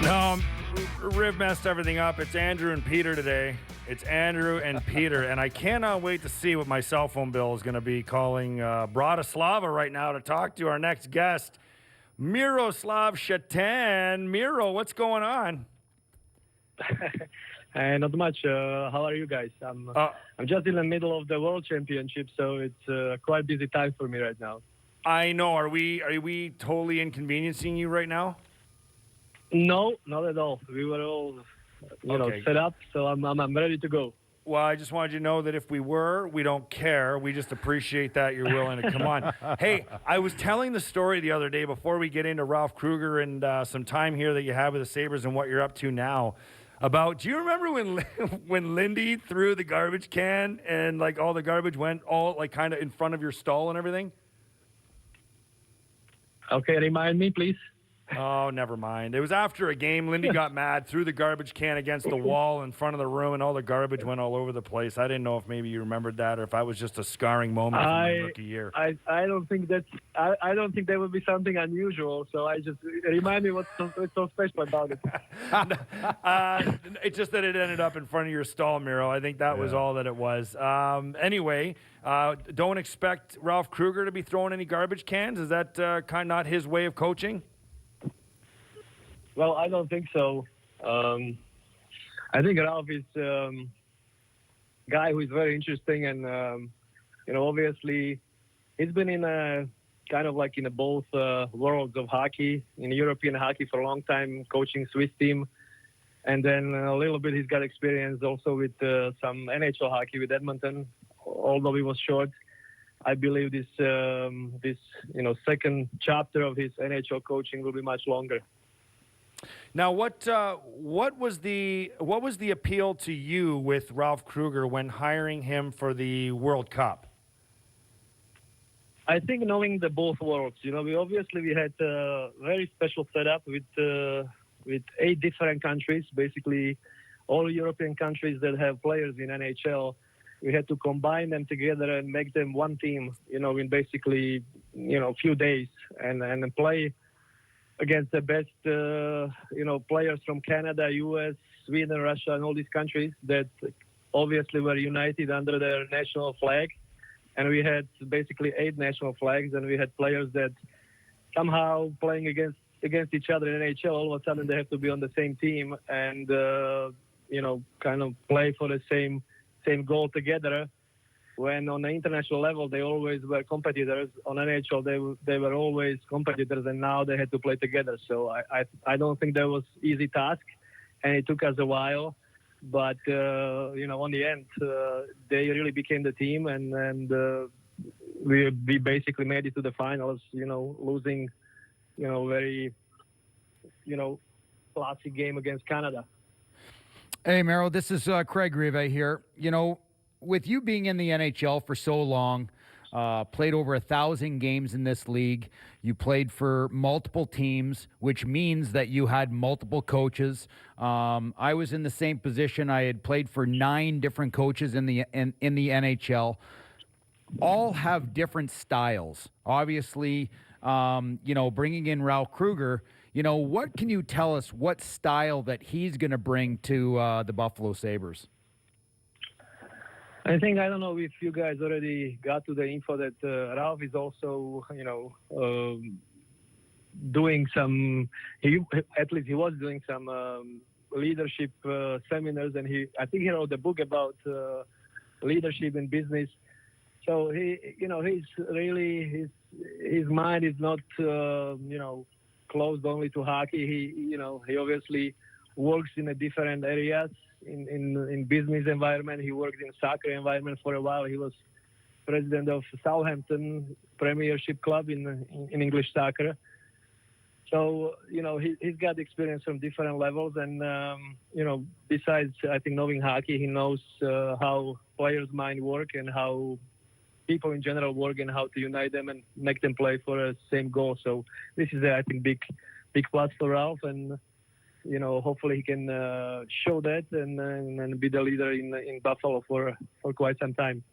No, Riv messed everything up. It's Andrew and Peter today. It's Andrew and Peter, and I cannot wait to see what my cell phone bill is going to be calling Bratislava right now to talk to our next guest, Miroslav Satan. Miro, what's going on? Not much. How are you guys? I'm just in the middle of the World Championship, so it's quite busy time for me right now. I know. Are we totally inconveniencing you right now? No, not at all. We were all, set up, so I'm ready to go. Well, I just wanted you to know that if we were, we don't care. We just appreciate that you're willing to come on. Hey, I was telling the story the other day before we get into Ralph Krueger and some time here that you have with the Sabres and what you're up to now. Do you remember when Lindy threw the garbage can and like all the garbage went all like kind of in front of your stall and everything? Okay, remind me, please. Oh, never mind. It was after a game. Lindy got mad, threw the garbage can against the wall in front of the room, and all the garbage went all over the place. I didn't know if maybe you remembered that or if I was just a scarring moment from my rookie year. I don't think I don't think that would be something unusual. So I just remind me what's so special about it. It's just that it ended up in front of your stall, Miro. I think that was all that it was. Anyway, don't expect Ralph Krueger to be throwing any garbage cans. Is that kind of not his way of coaching? Well, I don't think so. I think Ralph is a guy who is very interesting, and obviously he's been in kind of like in both worlds of hockey, in European hockey for a long time, coaching Swiss team, and then a little bit he's got experience also with some NHL hockey with Edmonton, although he was short. I believe this second chapter of his NHL coaching will be much longer. Now, what was the appeal to you with Ralph Krueger when hiring him for the World Cup? I think knowing the both worlds. We had a very special setup with 8 different countries, basically all European countries that have players in NHL. We had to combine them together and make them one team. In basically few days and play against the best, players from Canada, U.S., Sweden, Russia, and all these countries that obviously were united under their national flag. And we had basically 8 national flags, and we had players that somehow playing against each other in NHL, all of a sudden they have to be on the same team and, kind of play for the same goal together. When on the international level, they always were competitors. On NHL, they were always competitors, and now they had to play together. So I don't think that was easy task, and it took us a while. But, on the end, they really became the team, and we basically made it to the finals, losing, very, classy game against Canada. Hey, Miro, this is Craig Rivet here. With you being in the NHL for so long, played over 1,000 games in this league, you played for multiple teams, which means that you had multiple coaches. I was in the same position. I had played for 9 different coaches in the NHL. All have different styles. Obviously, bringing in Ralph Krueger, what can you tell us what style that he's going to bring to the Buffalo Sabres? I don't know if you guys already got to the info that Ralph is also, doing some, he was doing some leadership seminars, and I think he wrote a book about leadership in business. So he's really, his mind is not, closed only to hockey. He obviously works in a different areas. In business environment, he worked in soccer environment for a while. He was president of Southampton Premiership Club in English soccer. So he's got experience from different levels, and besides I think knowing hockey, he knows how players' mind work and how people in general work and how to unite them and make them play for the same goal. So this is I think big plus for Ralph, and hopefully he can show that and be the leader in Buffalo for quite some time.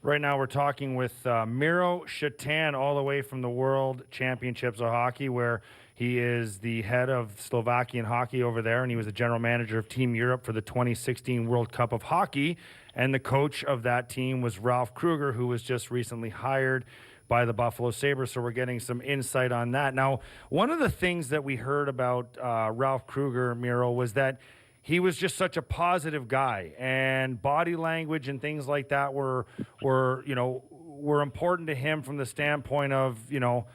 Right now, we're talking with Miro Satan, all the way from the World Championships of Hockey, where he is the head of Slovakian hockey over there, and he was the general manager of Team Europe for the 2016 World Cup of Hockey. And the coach of that team was Ralph Krueger, who was just recently hired by the Buffalo Sabres. So we're getting some insight on that. Now, one of the things that we heard about Ralph Krueger, Miro, was that he was just such a positive guy, and body language and things like that were important to him from the standpoint of the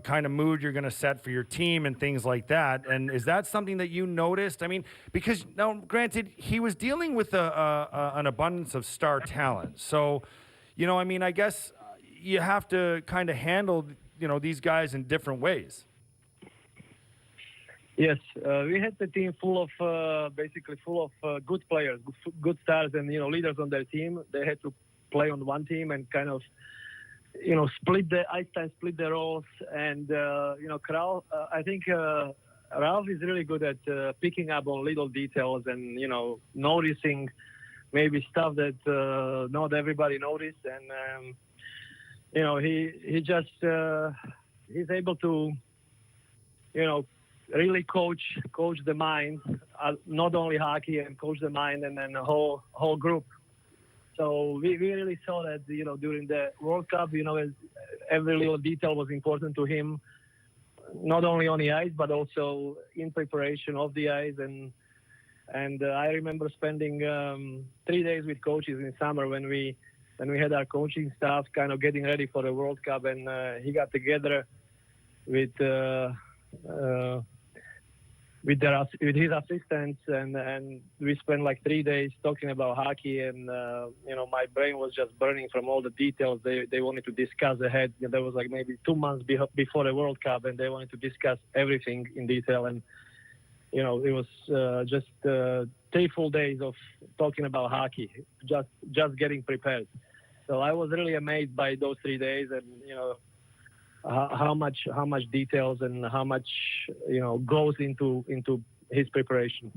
kind of mood you're going to set for your team and things like that. And is that something that you noticed? I mean, because now, granted, he was dealing with an abundance of star talent, so I guess you have to kind of handle these guys in different ways. Yes, we had the team full of good players, good stars, and leaders on their team. They had to play on one team and kind of split the ice time, split the roles. And I think Ralph is really good at picking up on little details and noticing maybe stuff that not everybody noticed. And he's able to really coach the mind, not only hockey, and coach the mind and then the whole group. So we really saw that during the World Cup, every little detail was important to him, not only on the ice but also in preparation of the ice. And I remember spending 3 days with coaches in summer when we had our coaching staff kind of getting ready for the World Cup, and he got together with his assistants, and we spent like 3 days talking about hockey, and my brain was just burning from all the details they wanted to discuss ahead. There was like maybe 2 months before the World Cup, and they wanted to discuss everything in detail, and it was just 3 full days of talking about hockey, just getting prepared. So I was really amazed by those 3 days, and how much details and how much goes into his preparation.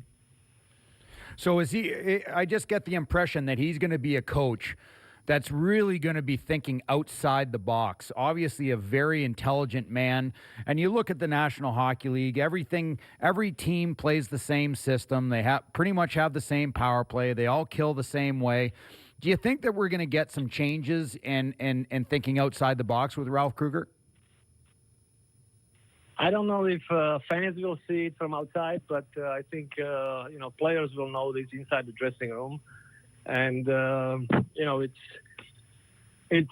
So I just get the impression that he's going to be a coach that's really going to be thinking outside the box. Obviously a very intelligent man. And you look at the National Hockey League, every team plays the same system. They pretty much have the same power play. They all kill the same way. Do you think that we're going to get some changes in thinking outside the box with Ralph Krueger? I don't know if fans will see it from outside, but I think players will know this inside the dressing room, and it's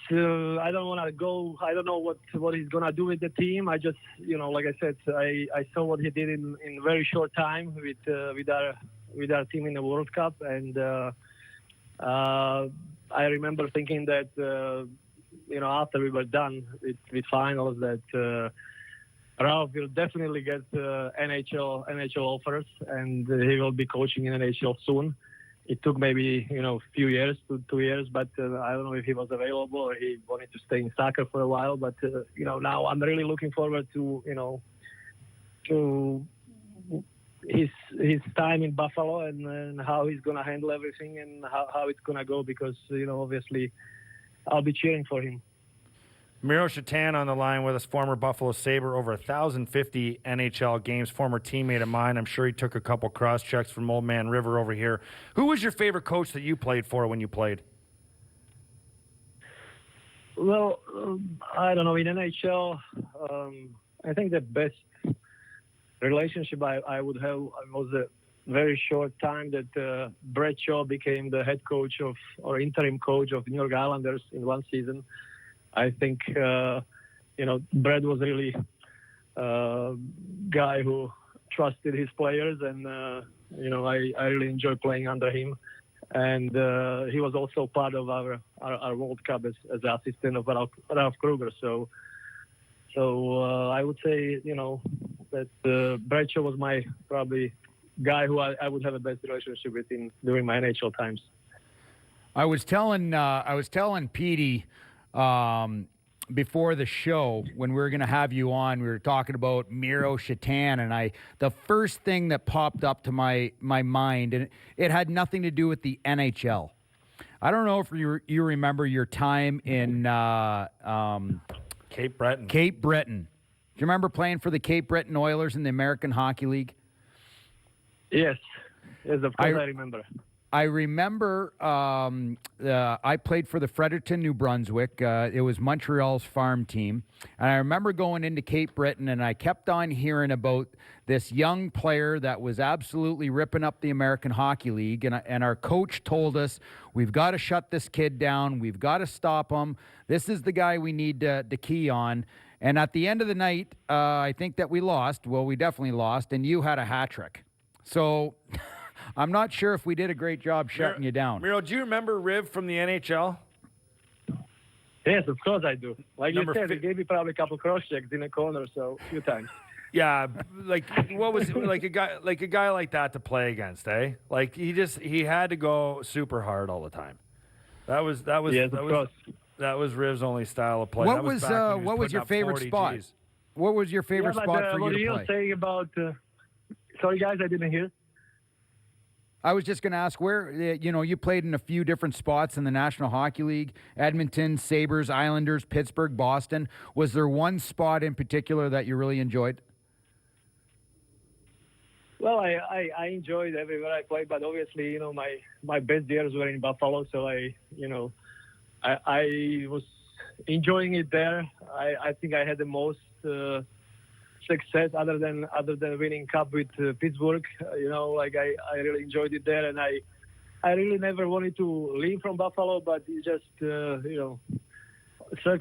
I don't want to go. I don't know what he's gonna do with the team. I just like I said, I saw what he did in very short time with our team in the World Cup, and I remember thinking that after we were done with finals that. Ralph will definitely get NHL offers, and he will be coaching in NHL soon. It took maybe few years, 2 years, but I don't know if he was available or he wanted to stay in soccer for a while. But now I'm really looking forward to his time in Buffalo and how he's gonna handle everything and how it's gonna go, because obviously I'll be cheering for him. Miro Satan on the line with us, former Buffalo Sabre, over 1,050 NHL games, former teammate of mine. I'm sure he took a couple cross checks from Old Man River over here. Who was your favorite coach that you played for when you played? Well, I don't know. In NHL, I think the best relationship I would have was a very short time that Brett Shaw became the head coach or interim coach of New York Islanders in one season. I think, Brett was really a guy who trusted his players, and, I really enjoyed playing under him. And he was also part of our World Cup as the assistant of Ralph Krueger. So I would say, that Brett Shaw was my probably guy who I would have a best relationship with during my NHL times. I was telling Petey before the show when we were going to have you on, we were talking about Miro Satan, and the first thing that popped up to my mind, and it had nothing to do with the NHL. I don't know if you remember your time in Cape Breton. Cape Breton. Do you remember playing for the Cape Breton Oilers in the American Hockey League? Yes, of course I remember. I remember I played for the Fredericton, New Brunswick. It was Montreal's farm team. And I remember going into Cape Breton, and I kept on hearing about this young player that was absolutely ripping up the American Hockey League. And our coach told us, we've got to shut this kid down. We've got to stop him. This is the guy we need to key on. And at the end of the night, I think that we lost. Well, we definitely lost, and you had a hat trick. So I'm not sure if we did a great job shutting you down. Miro, do you remember Riv from the NHL? Yes, of course I do. Like Number you said, he gave me probably a couple cross checks in the corner, so a few times. Yeah, like what was like a guy like that to play against, eh? Like he had to go super hard all the time. That was Yes, of course. That was Riv's only style of play. What That was back when he what was putting your up favorite 40 spot? Gs. What was your favorite Yeah, spot but, for what you to you play? saying about? Sorry, guys, I didn't hear. I was just going to ask where, you played in a few different spots in the National Hockey League, Edmonton, Sabres, Islanders, Pittsburgh, Boston. Was there one spot in particular that you really enjoyed? Well, I enjoyed everywhere I played, but obviously, my best years were in Buffalo, so I was enjoying it there. I think I had the most success other than winning cup with Pittsburgh. I really enjoyed it there, and I really never wanted to leave from Buffalo, but it just circumstances